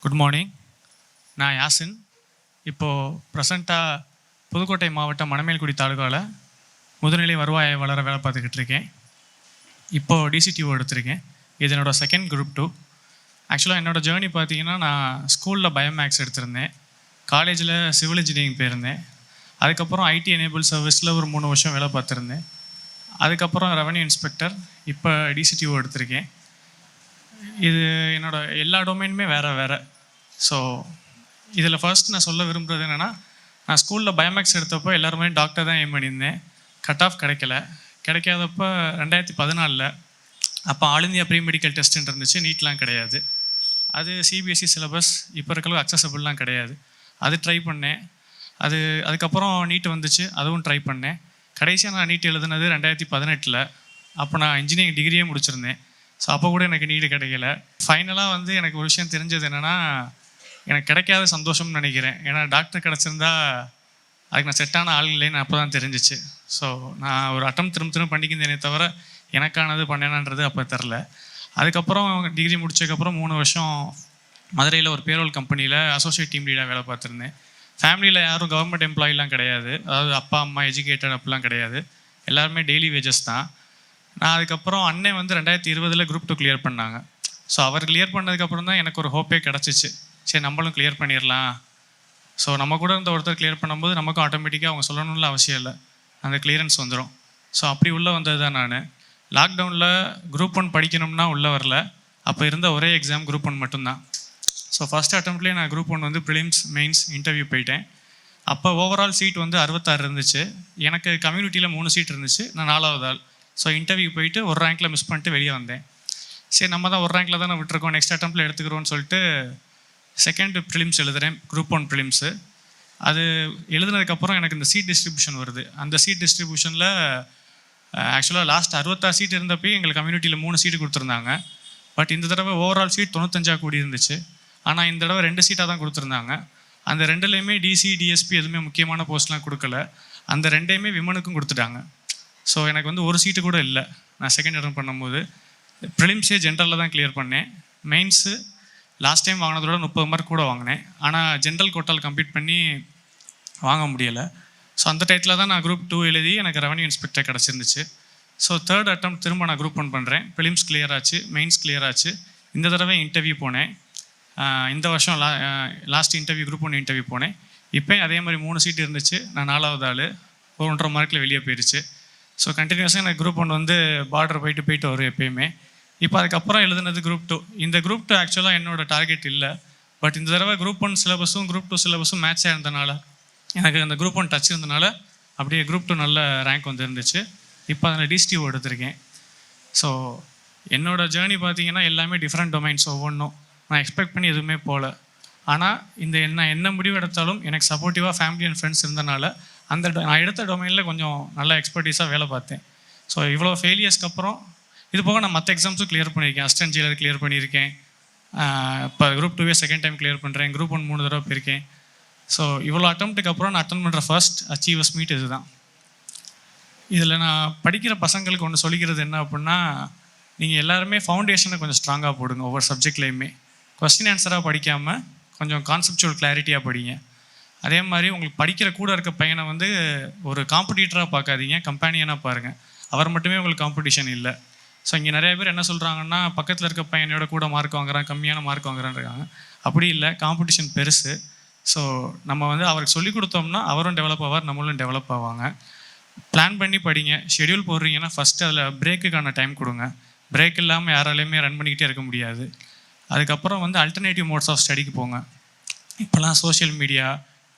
Good morning. நான் யாசின். இப்போது ப்ரெசண்ட்டாக புதுக்கோட்டை மாவட்டம் மணமேல்குடி தாலுகாவில் முதுநிலை வருவாய் ஆய்வாளரை வேலை பார்த்துக்கிட்டு இருக்கேன். இப்போது டிசிடிஓ எடுத்திருக்கேன். இது என்னோடய செகண்ட் குரூப் 2. ஆக்சுவலாக என்னோடய ஜேர்னி பார்த்தீங்கன்னா, நான் ஸ்கூலில் பயோமேக்ஸ் எடுத்திருந்தேன், காலேஜில் சிவில் இன்ஜினியரிங் போயிருந்தேன், அதுக்கப்புறம் ஐடி எனேபிள் சர்வீஸில் ஒரு 3 வருஷம் வேலை பார்த்துருந்தேன், அதுக்கப்புறம் ரெவன்யூ இன்ஸ்பெக்டர், இப்போ டிசிடிஓ எடுத்திருக்கேன். இது என்னோடய எல்லா டொமைனுமே வேறு. ஸோ இதில் ஃபர்ஸ்ட் நான் சொல்ல விரும்புகிறது என்னென்னா, நான் ஸ்கூலில் பயோமேக்ஸ் எடுத்தப்போ எல்லாருமே டாக்டர் தான் எய்ம் பண்ணியிருந்தேன். கட் ஆஃப் கிடைக்காதப்போ 2014 அப்போ ஆல் இந்தியா ப்ரீ மெடிக்கல் டெஸ்ட்டுன்னு இருந்துச்சு, நீட்லாம் கிடையாது. அது சிபிஎஸ்சி சிலபஸ், இப்போ இருக்கிற அக்சசபிள்லாம் கிடையாது. அது ட்ரை பண்ணேன். அதுக்கப்புறம் நீட் வந்துச்சு, அதுவும் ட்ரை பண்ணேன். கடைசியாக நான் நீட் எழுதுனது 2018. அப்போ நான் இன்ஜினியரிங் டிகிரியே முடிச்சிருந்தேன். ஸோ அப்போ கூட எனக்கு நீடு கிடைக்கல. ஃபைனலாக எனக்கு ஒரு விஷயம் தெரிஞ்சது என்னென்னா, எனக்கு கிடைக்காத சந்தோஷம்னு நினைக்கிறேன். ஏன்னா டாக்டர் கிடச்சிருந்தா அதுக்கு நான் செட்டான ஆள் இல்லைன்னு அப்போ தான் தெரிஞ்சிச்சு. ஸோ நான் ஒரு திரும்ப பண்ணிக்கிறேனே தவிர எனக்கானது பண்ணேனான்றது அப்போ தெரில. அதுக்கப்புறம் டிகிரி முடிச்சதுக்கப்புறம் 3 வருஷம் மதுரையில் ஒரு பேரோல் கம்பெனியில் அசோசியேட் டீம் லீடாக வேலை பார்த்துருந்தேன். ஃபேமிலியில் யாரும் கவர்மெண்ட் எம்ப்ளாயிலாம் கிடையாது, அதாவது அப்பா அம்மா எஜுகேட்டட் அப்படிலாம் கிடையாது, எல்லாருமே டெய்லி வேஜஸ் தான். நான் அதுக்கப்புறம் அண்ணன் 2020 குரூப் 2 கிளியர் பண்ணாங்க. ஸோ அவர் கிளியர் பண்ணதுக்கப்புறம் தான் எனக்கு ஒரு ஹோப்பே கிடச்சிச்சு. சரி, நம்மளும் கிளியர் பண்ணிடலாம். ஸோ நம்ம கூட இருந்த ஒருத்தர் கிளியர் பண்ணும்போது நமக்கும் ஆட்டோமேட்டிக்காக அவங்க சொல்லணும்னு அவசியம் இல்லை, அந்த கிளியரன்ஸ் வந்துடும். ஸோ அப்படி உள்ளே வந்தது தான் நான். லாக்டவுனில் குரூப் 1 படிக்கணும்னா உள்ளே வரல. அப்போ இருந்த ஒரே எக்ஸாம் குரூப் 1 மட்டும்தான். ஸோ ஃபஸ்ட் அட்டம்ப்ட்லேயே நான் குரூப் 1 ப்ரிலிம்ஸ் மெயின்ஸ் இன்டர்வியூ போயிட்டேன். அப்போ ஓவரால் சீட் 66 இருந்துச்சு. எனக்கு கம்யூனிட்டியில் 3 சீட் இருந்துச்சு, நான் 4வது ஆள். ஸோ இன்டர்வியூ போயிட்டு ஒரு ரேங்க்கில் மிஸ் பண்ணிட்டு வெளியே வந்தேன். சரி, நம்ம தான் ஒரு ரேங்க்கில் தான் விட்டுருக்கோம், நெக்ஸ்ட் அட்டம்ப்டில் எடுத்துக்கிறோன்னு சொல்லிட்டு செகண்ட் ப்ரிலிம்ஸ் எழுதுகிறேன், குரூப் 1 ப்ரிலிம்ஸு. அது எழுதுனதுக்கப்புறம் எனக்கு இந்த சீட் டிஸ்ட்ரிபியூஷன் வருது. அந்த சீட் டிஸ்ட்ரிபியூஷனில் ஆக்சுவலாக லாஸ்ட் 66 சீட் இருந்தப்போ எங்களுக்கு கம்யூனிட்டியில் 3 சீட்டு கொடுத்துருந்தாங்க. பட் இந்த தடவை ஓவரால் சீட் 95 கூடி இருந்துச்சு. ஆனால் இந்த தடவை 2 சீட்டாக தான் கொடுத்துருந்தாங்க. அந்த 2லேயுமே டிசி டிஎஸ்பி எதுவுமே முக்கியமான போஸ்ட்லாம் கொடுக்கல. அந்த 2யுமே விமனுக்கும் கொடுத்துட்டாங்க. ஸோ எனக்கு ஒரு சீட்டு கூட இல்லை. நான் செகண்ட் அட்டம் பண்ணும்போது ப்ரிலிம்ஸே ஜென்ரலில் தான் கிளியர் பண்ணேன். மெயின்ஸு லாஸ்ட் டைம் வாங்கினதோட 30 மார்க் கூட வாங்கினேன். ஆனால் ஜென்ரல் கோட்டால் கம்ப்ளீட் பண்ணி வாங்க முடியலை. ஸோ அந்த டயத்தில் தான் நான் குரூப் 2 எழுதி எனக்கு ரெவன்யூ இன்ஸ்பெக்டர் கிடச்சிருந்துச்சு. ஸோ தேர்ட் அட்டம் திரும்ப நான் குரூப் 1 பண்ணுறேன். ப்ரிலிம்ஸ் கிளியர் ஆச்சு, மெயின்ஸ் கிளியர் ஆச்சு. இந்த தடவை இன்டர்வியூ போனேன். இந்த வருஷம் லாஸ்ட் இன்டர்வியூ குரூப் 1 இன்டர்வியூ போனேன். இப்போ அதே மாதிரி 3 சீட் இருந்துச்சு, நான் 4வது ஆள். 1.5 மார்க்கில் வெளியே போயிடுச்சு. ஸோ கண்டினியூஸாக எனக்கு குரூப் 1 பார்டர் போயிட்டு வரும் எப்பயுமே. இப்போ அதுக்கப்புறம் எழுதுனது குரூப் 2. இந்த குரூப் 2 ஆக்சுவலாக என்னோடய டார்கெட் இல்லை. பட் இந்த தடவை குரூப் 1 சிலபஸும் குரூப் 2 சிலபஸும் மேட்சாக இருந்தனால, எனக்கு அந்த குரூப் 1 டச் இருந்தனால அப்படியே குரூப் 2 நல்ல ரேங்க் இருந்துச்சு. இப்போ அதில் டிஸ்டிஓ எடுத்திருக்கேன். ஸோ என்னோடய ஜேர்னி பார்த்தீங்கன்னா எல்லாமே டிஃப்ரெண்ட் டொமைன்ஸ். ஒவ்வொன்றும் நான் எக்ஸ்பெக்ட் பண்ணி எதுவுமே போகல. ஆனால் நான் என்ன முடிவு எடுத்தாலும் எனக்கு சப்போர்ட்டிவாக ஃபேமிலி அண்ட் ஃப்ரெண்ட்ஸ் இருந்தனால நான் எடுத்த டொமைனில் கொஞ்சம் நல்ல எக்ஸ்பர்டீஸாக வேலை பார்த்தேன். ஸோ இவ்வளோ ஃபெயிலியர்ஸ்க்கு அப்புறம் இது போக நான் மற்ற எக்ஸாம்ஸும் கிளியர் பண்ணியிருக்கேன். அசிஸ்டன்ட் ஜெயிலர் கிளியர் பண்ணியிருக்கேன். இப்போ குரூப் 2 செகண்ட் டைம் கிளியர் பண்ணுறேன். குரூப் 1 3 தடவை போயிருக்கேன். ஸோ இவ்வளோ அட்டம்ப்ட்டுக்கு அப்புறம் நான் அட்டன் பண்ணுற ஃபர்ஸ்ட் அச்சீவர்ஸ் மீட் இது தான். இதில் நான் படிக்கிற பசங்களுக்கு ஒன்று சொல்லிக்கிறது என்ன அப்படின்னா, நீங்கள் எல்லாருமே ஃபவுண்டேஷனை கொஞ்சம் ஸ்ட்ராங்காக போடுங்க. ஒவ்வொரு சப்ஜெக்ட்லேயுமே கொஸ்டின் ஆன்சராக படிக்காமல் கொஞ்சம் கான்செப்சுவல் கிளாரிட்டியாக படிங்க. அதே மாதிரி உங்களுக்கு படிக்கிற கூட இருக்க பையனை ஒரு காம்படிட்டராக பார்க்காதீங்க, கம்பேனியனாக பாருங்கள். அவர் மட்டுமே உங்களுக்கு காம்படிஷன் இல்லை. ஸோ இங்கே நிறைய பேர் என்ன சொல்கிறாங்கன்னா, பக்கத்தில் இருக்க பையனோட கூட மார்க் வாங்குறான், கம்மியான மார்க் வாங்குறான்றாங்க. அப்படி இல்லை, காம்படிஷன் பெருசு. ஸோ நம்ம அவருக்கு சொல்லிக் கொடுத்தோம்னா அவரும் டெவலப் ஆவார், நம்மளும் டெவலப் ஆவாங்க. பிளான் பண்ணி படிங்க. ஷெடியூல் போடுறீங்கன்னா ஃபஸ்ட்டு அதில் பிரேக்குக்கான டைம் கொடுங்க. பிரேக் இல்லாமல் யாராலையுமே ரன் பண்ணிக்கிட்டே இருக்க முடியாது. அதுக்கப்புறம் அல்டர்னேட்டிவ் மோட்ஸ் ஆஃப் ஸ்டடிக்கு போங்க. இப்போலாம் சோஷியல் மீடியா,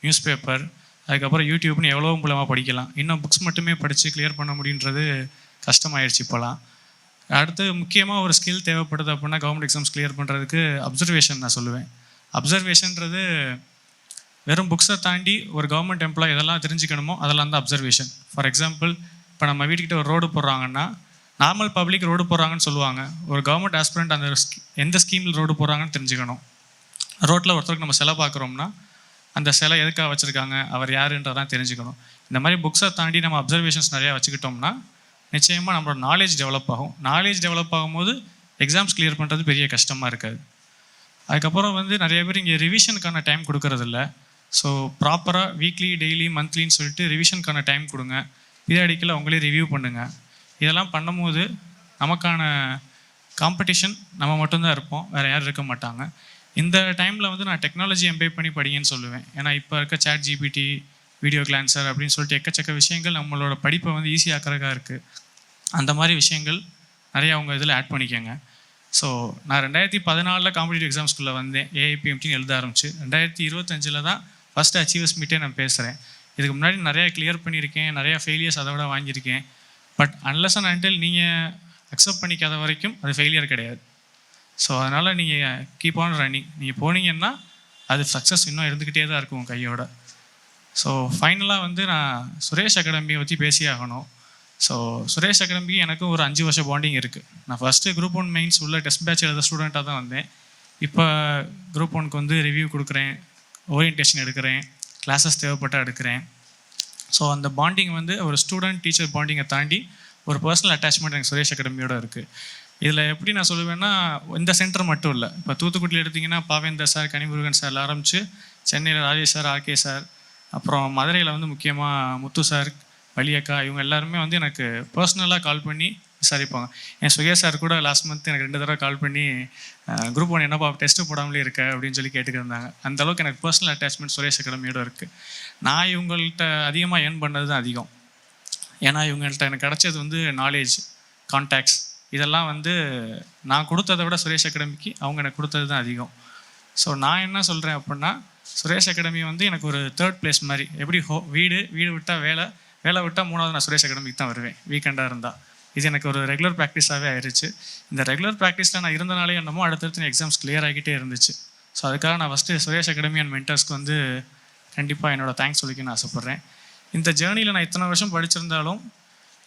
நியூஸ் பேப்பர், அதுக்கப்புறம் யூடியூப்னு எவ்வளோ மூலமாக படிக்கலாம். இன்னும் புக்ஸ் மட்டுமே படித்து கிளியர் பண்ண முடியுன்றது கஷ்டமாயிடுச்சு இப்போலாம். அடுத்து முக்கியமாக ஒரு ஸ்கில் தேவைப்படுது அப்படின்னா கவர்மெண்ட் எக்ஸாம்ஸ் கிளியர் பண்ணுறதுக்கு அப்சர்வேஷன் நான் சொல்லுவேன். அப்சர்வேஷன்றது வெறும் புக்ஸை தாண்டி ஒரு கவர்மெண்ட் எம்ப்ளாய் எதெல்லாம் தெரிஞ்சுக்கணுமோ அதெல்லாம் தான் அப்சர்வேஷன். ஃபார் எக்ஸாம்பிள், இப்போ நம்ம வீட்டுக்கிட்ட ஒரு ரோடு போடுறாங்கன்னா நார்மல் பப்ளிக் ரோடு போடுறாங்கன்னு சொல்லுவாங்க. ஒரு கவர்மெண்ட் ஆஸ்பிரண்ட் அந்த எந்த ஸ்கீமில் ரோடு போடுறாங்கன்னு தெரிஞ்சுக்கணும். ரோட்டில் ஒருத்தருக்கு நம்ம சிலை பார்க்குறோம்னா அந்த சிலை எதுக்காக வச்சுருக்காங்க, அவர் யாருன்றதான் தெரிஞ்சுக்கணும். இந்த மாதிரி புக்ஸை தாண்டி நம்ம அப்சர்வேஷன்ஸ் நிறையா வச்சுக்கிட்டோம்னா நிச்சயமாக நம்மளோட நாலேஜ் டெவலப் ஆகும். நாலேஜ் டெவலப் ஆகும்போது எக்ஸாம்ஸ் கிளியர் பண்ணுறது பெரிய கஷ்டமாக இருக்காது. அதுக்கப்புறம் வந்து நிறைய பேர் இங்கே ரிவிஷனுக்கான டைம் கொடுக்கறதில்ல. ஸோ ப்ராப்பராக வீக்லி, டெய்லி, மந்த்லின்னு சொல்லிட்டு ரிவிஷனுக்கான டைம் கொடுங்க. பீரியாடிக்கலாக அவங்களே ரிவ்யூ பண்ணுங்கள். இதெல்லாம் பண்ணும்போது நமக்கான காம்படிஷன் நம்ம மட்டும்தான் இருப்போம், வேறு யாரும் இருக்க மாட்டாங்க. இந்த டைமில் வந்து நான் டெக்னாலஜி எம்பேப் பண்ணி படிங்கன்னு சொல்லுவேன். ஏன்னா இப்போ இருக்க சாட் ஜிபிடி, வீடியோ கிளான்சர் அப்படின்னு சொல்லிட்டு எக்கச்சக்க விஷயங்கள் நம்மளோட படிப்பை வந்து ஈஸியாக்கிறதுக்காக இருக்குது. அந்த மாதிரி விஷயங்கள் நிறையா அவங்க இதில் ஆட் பண்ணிக்கோங்க. ஸோ நான் 2014 காம்படிட்டிவ் எக்ஸாம்ஸ்குள்ளே வந்தேன். ஏஐபிஎம்டின்னு எழுத ஆரம்பிச்சு 2025 தான் ஃபஸ்ட்டு அச்சீவர்ஸ் மீட்டே நான் பேசுகிறேன். இதுக்கு முன்னாடி நிறையா கிளியர் பண்ணியிருக்கேன், நிறையா ஃபெயிலியர்ஸ் அதை விட வாங்கியிருக்கேன். பட் அன்லெஸ் அண்ட் அன்டில் நீங்கள் அக்செப்ட் பண்ணிக்காத வரைக்கும் அது ஃபெயிலியர் கிடையாது. ஸோ அதனால் நீங்கள் கீப் ஆன் ரன்னிங். நீங்கள் போனீங்கன்னா அது சக்ஸஸ் இன்னும் இருந்துக்கிட்டே தான் இருக்கும் உங்கள் கையோட. ஸோ ஃபைனலாக வந்து நான் சுரேஷ் அகாடமியை பற்றி பேசியே ஆகணும். ஸோ சுரேஷ் அகாடமிக்கு எனக்கு ஒரு 5 வருஷம் பாண்டிங் இருக்குது. நான் ஃபஸ்ட்டு குரூப் 1 மெயின்ஸ் உள்ள டெஸ்ட் பேட்ச் எழுத ஸ்டூடெண்ட்டாக தான் வந்தேன். இப்போ குரூப் 1க்கு வந்து ரிவ்யூ கொடுக்குறேன், ஓரியன்டேஷன் எடுக்கிறேன், கிளாஸஸ் தேவைப்பட்டால் எடுக்கிறேன். ஸோ அந்த பாண்டிங் வந்து ஒரு ஸ்டூடெண்ட் டீச்சர் பாண்டிங்கை தாண்டி ஒரு பர்சனல் அட்டாச்மெண்ட் எனக்கு சுரேஷ் அகாடமியோட இருக்குது. இதில் எப்படி நான் சொல்லுவேன்னா, இந்த சென்டர் மட்டும் இல்லை, இப்போ தூத்துக்குடியில் எடுத்திங்கன்னா பாவேந்தர் சார், கனிமுருகன் சார் ஆரம்பித்து சென்னையில் ராஜேஷ் சார், ஆர்கே சார், அப்புறம் மதுரையில் வந்து முக்கியமாக முத்து சார், வலியக்கா, இவங்க எல்லாருமே வந்து எனக்கு பர்சனலாக கால் பண்ணி விசாரிப்பாங்க. என் சுகே சார் கூட லாஸ்ட் மந்த் எனக்கு 2 தடவை கால் பண்ணி குரூப் 1 என்னப்பா டெஸ்ட்டு போடாமலே இருக்க அப்படின்னு சொல்லி கேட்டுக்கிருந்தாங்க. அந்தளவுக்கு எனக்கு பர்சனல் அட்டாச்மெண்ட் சுரேஷ் அகாடமியோடு இருக்குது. நான் இவங்கள்ட்ட அதிகமாக ஏர்ன் பண்ணது தான் அதிகம். ஏன்னா இவங்கள்ட்ட எனக்கு கிடச்சது வந்து நாலேஜ், கான்டாக்ட்ஸ், இதெல்லாம் வந்து நான் கொடுத்ததை விட சுரேஷ் அகாடமிக்கு அவங்க எனக்கு கொடுத்தது தான் அதிகம். ஸோ நான் என்ன சொல்கிறேன் அப்படின்னா, சுரேஷ் அகாடமி வந்து எனக்கு ஒரு 3rd பிளேஸ் மாதிரி. எப்படி வீடு விட்டால் வேலை விட்டால் 3வது நான் சுரேஷ் அகாடமிக்கு தான் வருவேன் வீக்கெண்டாக இருந்தால். இது எனக்கு ஒரு ரெகுலர் ப்ராக்டிஸாகவே ஆயிடுச்சு. இந்த ரெகுலர் ப்ராக்டிஸில் நான் இருந்தனாலே என்னமோ அடுத்தடுத்து எக்ஸாம்ஸ் கிளியர் ஆகிட்டே இருந்துச்சு. ஸோ அதுக்காக நான் ஃபஸ்ட்டு சுரேஷ் அகாடமி அண்ட் மென்டர்ஸ்க்கு வந்து கண்டிப்பாக என்னோட தேங்க்ஸ் சொல்லிக்கணும்னு ஆசைப்பட்றேன். இந்த ஜேர்னியில் நான் இத்தனை வருஷம் படிச்சிருந்தாலும்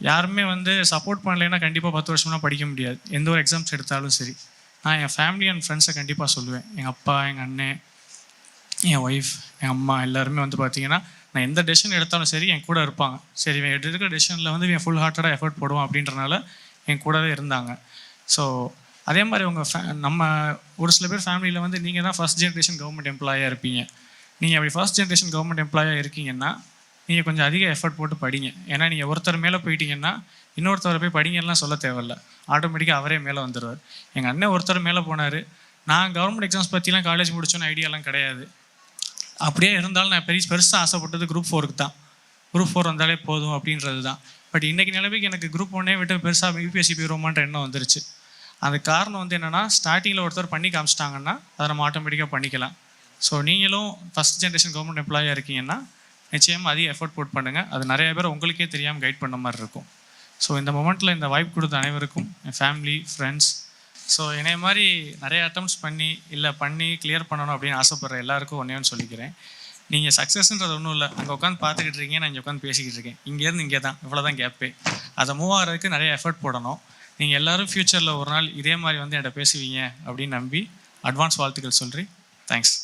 யாருமே வந்து சப்போர்ட் பண்ணலைன்னா கண்டிப்பாக 10 வருஷம்லாம் படிக்க முடியாது. எந்த ஒரு எக்ஸாம்ஸ் எடுத்தாலும் சரி. நான் என் ஃபேமிலி அண்ட் ஃப்ரெண்ட்ஸை கண்டிப்பாக சொல்லுவேன். எங்கள் அப்பா, எங்கள் அண்ணன், என் ஒய்ஃப், என் அம்மா எல்லாருமே வந்து பார்த்தீங்கன்னா நான் எந்த டெசிஷன் எடுத்தாலும் சரி என் கூட இருப்பாங்க. சரி இவன் எடுக்கிற டெசிஷனில் வந்து இவன் ஃபுல் ஹார்ட்டடாக எஃபர்ட் போடுவான் அப்படின்றனால என் கூடவே இருந்தாங்க. ஸோ அதே மாதிரி நம்ம ஒரு சில பேர் ஃபேமிலியில் வந்து நீங்கள் தான் ஃபஸ்ட் ஜென்ரேஷன் கவர்மெண்ட் எம்ப்ளாயாக இருப்பீங்க. நீங்கள் அப்படி ஃபஸ்ட் ஜென்ரேஷன் கவர்மெண்ட் எம்ப்ளாயாக இருக்கீங்கன்னா நீங்கள் கொஞ்சம் அதிக எஃபர்ட் போட்டு படிங்க. ஏன்னா நீங்கள் ஒருத்தர் மேலே போயிட்டீங்கன்னா இன்னொருத்தரை போய் படிங்கலாம் சொல்ல தேவையில்லை, ஆட்டோமேட்டிக்காக அவரே மேலே வந்துடுவார். எங்கள் அண்ணன் ஒருத்தர் மேலே போனார். நான் கவர்மெண்ட் எக்ஸாம்ஸ் பற்றிலாம் காலேஜ் முடிச்சோன்னு ஐடியாலாம் கிடையாது. அப்படியே இருந்தாலும் நான் பெருசாக ஆசைப்பட்டது குரூப் 4க்கு தான். குரூப் 4 வந்தாலே போதும் அப்படின்றது தான். பட் இன்றைக்கி நிலைமைக்கு எனக்கு குரூப் 1 விட்டு பெருசாக யூபிஎஸ்சி போயிடுவோமான்ற எண்ணம் வந்துருச்சு. அது காரணம் வந்து என்னென்னா, ஸ்டார்டிங்கில் ஒருத்தர் பண்ணி காமிச்சிட்டாங்கன்னா அதை நம்ம ஆட்டோமேட்டிக்காக பண்ணிக்கலாம். ஸோ நீங்களும் ஃபஸ்ட் ஜென்ரேஷன் கவர்மெண்ட் எம்ப்ளாயாக இருக்கீங்கன்னா நிச்சயமாக அதிக எஃபர்ட் போட் பண்ணுங்கள். அது நிறைய பேர் உங்களுக்கே தெரியாமல் கைட் பண்ண மாதிரி இருக்கும். ஸோ இந்த மொமெண்ட்டில் இந்த வாய்ப்பு கொடுத்த அனைவருக்கும், என் ஃபேமிலி, ஃப்ரெண்ட்ஸ், ஸோ என்னை மாதிரி நிறைய அட்டம்ப்ட்ஸ் பண்ணி கிளியர் பண்ணணும் அப்படின்னு ஆசைப்படுற எல்லாருக்கும் ஒன்றே சொல்லிக்கிறேன். நீங்கள் சக்ஸஸ்ன்றது ஒன்றும் இல்லை, அங்கே உட்காந்து பார்த்துக்கிட்டு இருக்கீங்க, நான் இங்கே உட்காந்து பேசிக்கிட்டு இருக்கேன். இங்கேருந்து இங்கே தான், இவ்வளோ தான் கேப்பே. அதை மூவ் ஆகிறதுக்கு நிறைய எஃபர்ட் போடணும். நீங்கள் எல்லோரும் ஃப்யூச்சரில் ஒரு நாள் இதே மாதிரி வந்து என்கிட்ட பேசுவீங்க அப்படின்னு நம்பி அட்வான்ஸ் வாழ்த்துக்கள் சொல்கிறேன். தேங்க்ஸ்.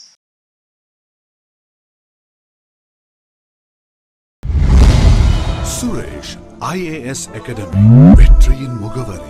சுரேஷ் IAS அகாடமி, வெற்றியின் முகவரி.